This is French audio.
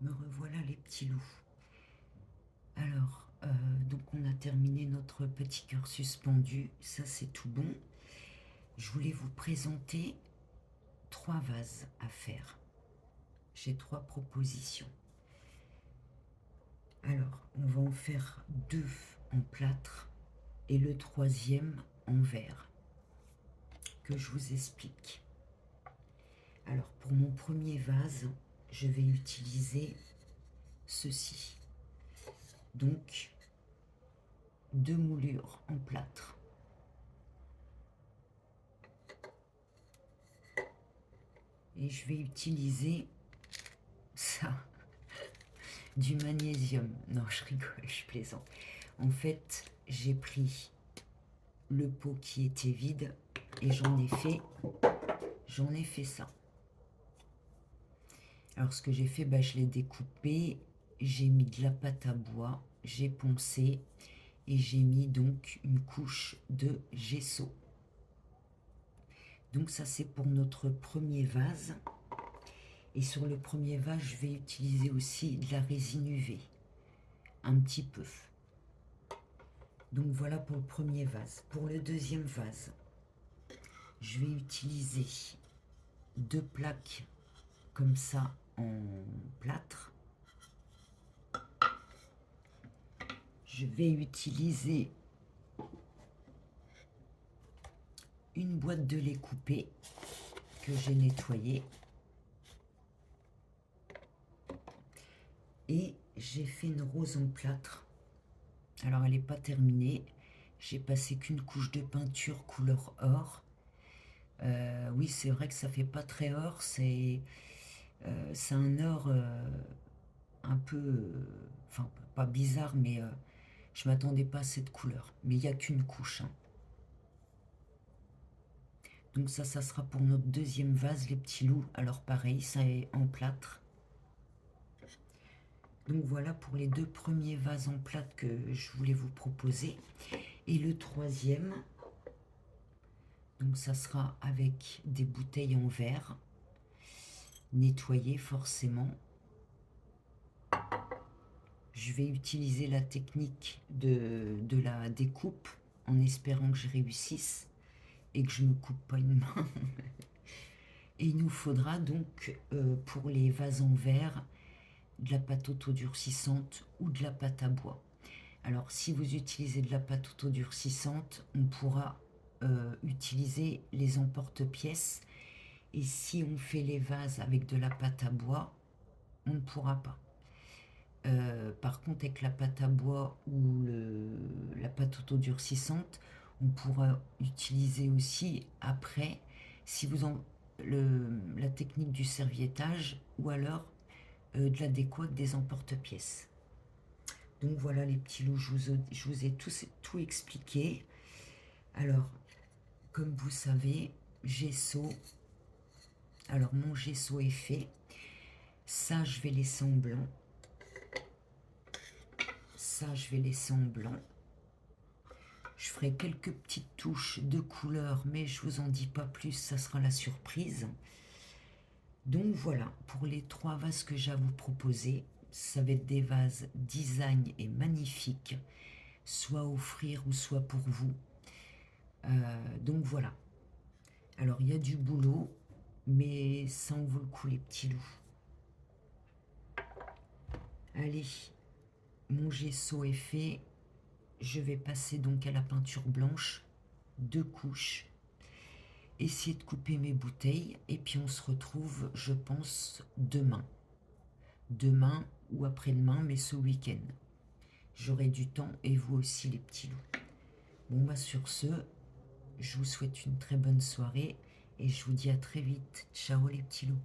Me revoilà les petits loups. Alors, donc on a terminé notre petit cœur suspendu, ça c'est tout bon. Je voulais vous présenter 3 vases à faire. J'ai 3 propositions. Alors, on va en faire 2 en plâtre et le 3e en verre, que je vous explique. Alors, pour mon premier vase, je vais utiliser ceci. Donc, 2 moulures en plâtre. Et je vais utiliser ça, du magnésium. Non, je rigole, je plaisante. En fait, j'ai pris le pot qui était vide et j'en ai fait ça. Alors, ce que j'ai fait, je l'ai découpé, j'ai mis de la pâte à bois, j'ai poncé et j'ai mis donc une couche de gesso. Donc ça, c'est pour notre premier vase. Et sur le premier vase, je vais utiliser aussi de la résine UV, un petit peu. Donc voilà pour le premier vase. Pour le deuxième vase, je vais utiliser 2 plaques comme ça en plâtre. Je vais utiliser une boîte de lait coupé que j'ai nettoyée. Et j'ai fait une rose en plâtre. Alors elle n'est pas terminée. J'ai passé qu'une couche de peinture couleur or. Oui, c'est vrai que ça fait pas très or. C'est un or un peu... enfin, pas bizarre, mais je m'attendais pas à cette couleur. Mais il n'y a qu'une couche. Hein. Donc ça sera pour notre deuxième vase, les petits loups. Alors pareil, ça est en plâtre. Donc voilà pour les 2 premiers vases en plâtre que je voulais vous proposer. Et le troisième, donc ça sera avec des bouteilles en verre, nettoyées forcément. Je vais utiliser la technique de la découpe en espérant que je réussisse et que je ne me coupe pas une main. Et il nous faudra donc pour les vases en verre de la pâte autodurcissante ou de la pâte à bois. Alors si vous utilisez de la pâte autodurcissante, on pourra utiliser les emporte-pièces. Et si on fait les vases avec de la pâte à bois, on ne pourra pas. Par contre, avec la pâte à bois ou la pâte autodurcissante, on pourra utiliser aussi après, si vous en, la technique du serviettage ou alors de la déco avec des emporte-pièces. Donc voilà les petits loups, je vous ai tout expliqué. Alors, comme vous savez, gesso. Alors mon gesso est fait. Ça, je vais laisser en blanc. Ça, je vais laisser en blanc. Je ferai quelques petites touches de couleur, mais je vous en dis pas plus, ça sera la surprise. Donc voilà, pour les 3 vases que j'ai à vous proposer, ça va être des vases design et magnifiques, soit à offrir ou soit pour vous. Donc voilà. Alors il y a du boulot, mais ça en vaut le coup les petits loups. Allez, mon gesso est fait. Je vais passer donc à la peinture blanche, 2 couches. Essayer de couper mes bouteilles et puis on se retrouve, je pense, demain. Demain ou après-demain, mais ce week-end. J'aurai du temps et vous aussi les petits loups. Bon sur ce, je vous souhaite une très bonne soirée et je vous dis à très vite. Ciao les petits loups.